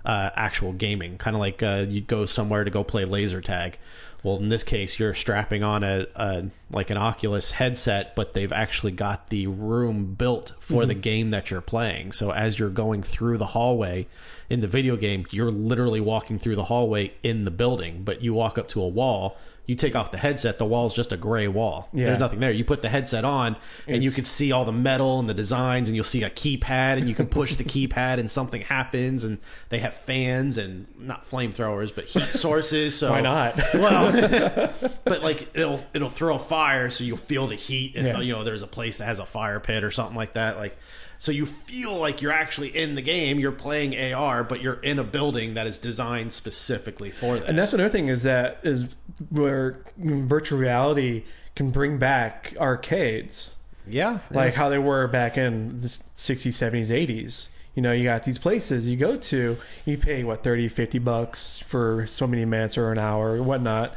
actual gaming, kind of like you'd go somewhere to go play laser tag. Well, in this case, you're strapping on like an Oculus headset, but they've actually got the room built for the game that you're playing. So as you're going through the hallway in the video game, you're literally walking through the hallway in the building, but you walk up to a wall. You take off the headset, the wall's just a gray wall. Yeah. There's nothing there. You put the headset on, and you can see all the metal and the designs, and you'll see a keypad, and you can push the keypad, and something happens, and they have fans, and not flamethrowers, but heat sources. So why not? Well, but like it'll throw a fire, so you'll feel the heat. If there's a place that has a fire pit or something like that, like. So you feel like you're actually in the game, you're playing AR, but you're in a building that is designed specifically for this. And that's another thing is where virtual reality can bring back arcades. Yeah. Like how they were back in the 60s, 70s, 80s. You know, you got these places you go to, you pay, $30-$50 for so many minutes or an hour or whatnot.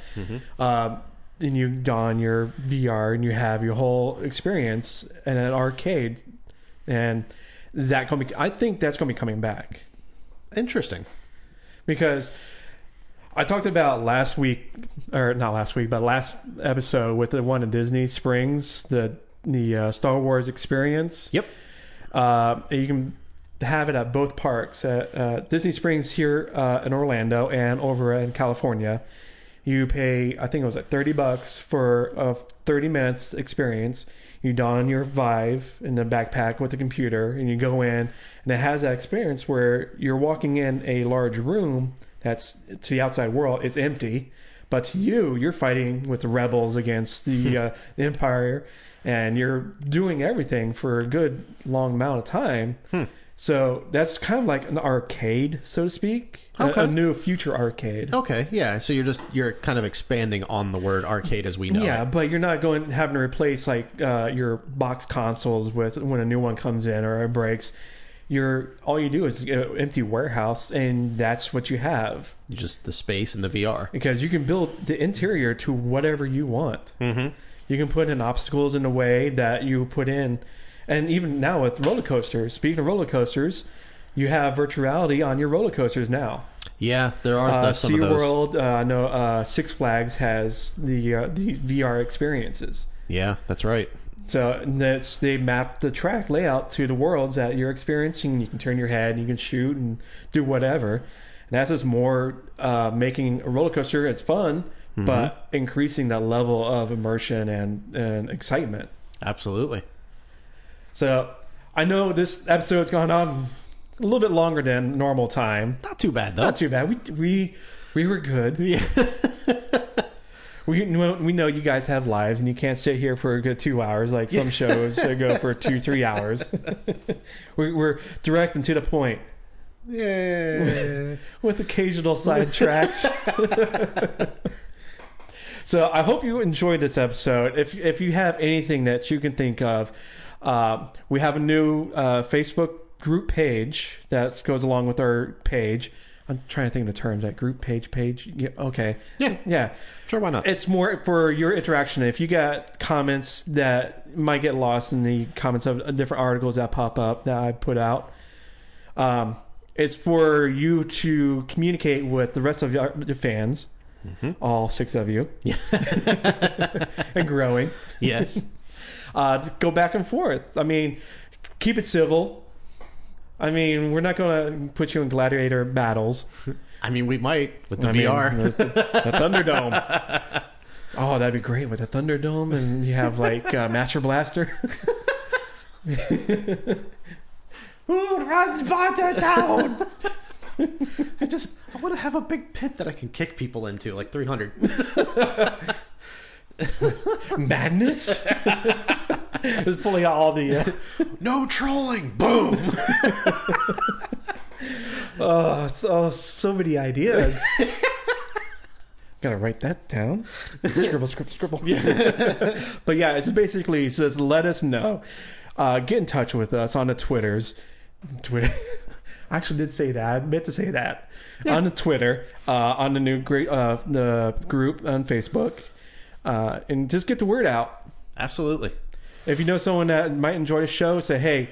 And you don your VR and you have your whole experience in an arcade. And is that going to be? I think that's going to be coming back. Interesting, because I talked about last episode with the one in Disney Springs, the Star Wars experience. Yep. You can have it at both parks at Disney Springs here in Orlando and over in California. You pay, I think it was like $30 for a 30 minutes experience. You don your Vive in the backpack with the computer, and you go in, and it has that experience where you're walking in a large room that's to the outside world. It's empty, but to you're fighting with the rebels against the Empire, and you're doing everything for a good long amount of time. So that's kind of like an arcade, so to speak. Okay. A new future arcade. Okay, yeah. So you're kind of expanding on the word arcade as we know. Yeah, it. But you're not having to replace like your box consoles with when a new one comes in or it breaks. All you do is an empty warehouse, and that's what you have. Just the space and the VR. Because you can build the interior to whatever you want. You can put in obstacles in a way that you put in. And even now with roller coasters, speaking of roller coasters, you have virtual reality on your roller coasters now. Yeah, there are some of those. SeaWorld, I know Six Flags has the VR experiences. Yeah, that's right. So they map the track layout to the worlds that you're experiencing. You can turn your head, and you can shoot and do whatever. And that's just more making a roller coaster. It's fun, but increasing that level of immersion and excitement. Absolutely. So I know this episode's gone on a little bit longer than normal time. Not too bad, though. Not too bad. We were good. Yeah. We know you guys have lives, and you can't sit here for a good 2 hours like some shows that go for 2-3 hours. We're direct and to the point. Yeah. With occasional sidetracks. So I hope you enjoyed this episode. If you have anything that you can think of, we have a new Facebook group page that goes along with our page. I'm trying to think of the terms. That group page. Yeah, okay. Yeah. Sure, why not? It's more for your interaction. If you got comments that might get lost in the comments of different articles that pop up that I put out, it's for you to communicate with the rest of the fans, all 6 of you, and growing. Yes. Go back and forth. I mean, keep it civil. I mean, we're not going to put you in gladiator battles. I mean, we might with the VR. The Thunderdome. Oh, that'd be great with the Thunderdome, and you have like Master Blaster. Who runs Barter Town? I want to have a big pit that I can kick people into, like 300. Madness? Just pulling out all the... No trolling! Boom! So many ideas. Gotta write that down. Scribble. Yeah. But yeah, it's basically, it says, let us know. Get in touch with us on the Twitters. Twitter. I actually did say that. I meant to say that. Yeah. On the Twitter, on the new the group on Facebook. And just get the word out. Absolutely. If you know someone that might enjoy the show, say, hey,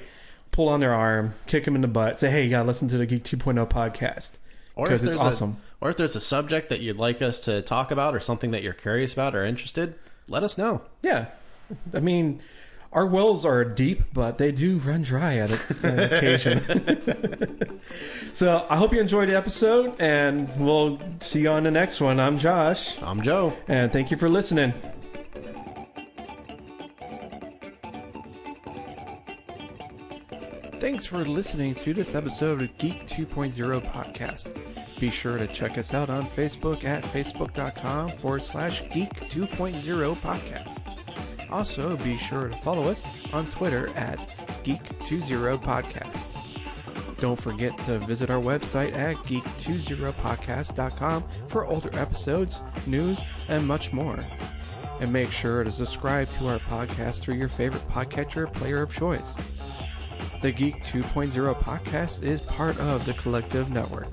pull on their arm, kick them in the butt, say, hey, you gotta listen to the Geek 2.0 podcast. Because it's awesome. Or if there's a subject that you'd like us to talk about or something that you're curious about or interested, let us know. Yeah. I mean, our wells are deep, but they do run dry on occasion. So I hope you enjoyed the episode, and we'll see you on the next one. I'm Josh. I'm Joe. And thank you for listening. Thanks for listening to this episode of Geek 2.0 podcast. Be sure to check us out on Facebook at facebook.com/Geek 2.0 podcast. Also, be sure to follow us on Twitter at Geek20 podcast. Don't forget to visit our website at geek20podcast.com for older episodes, news, and much more. And make sure to subscribe to our podcast through your favorite podcatcher player of choice. The Geek 2.0 podcast is part of the Collective Network.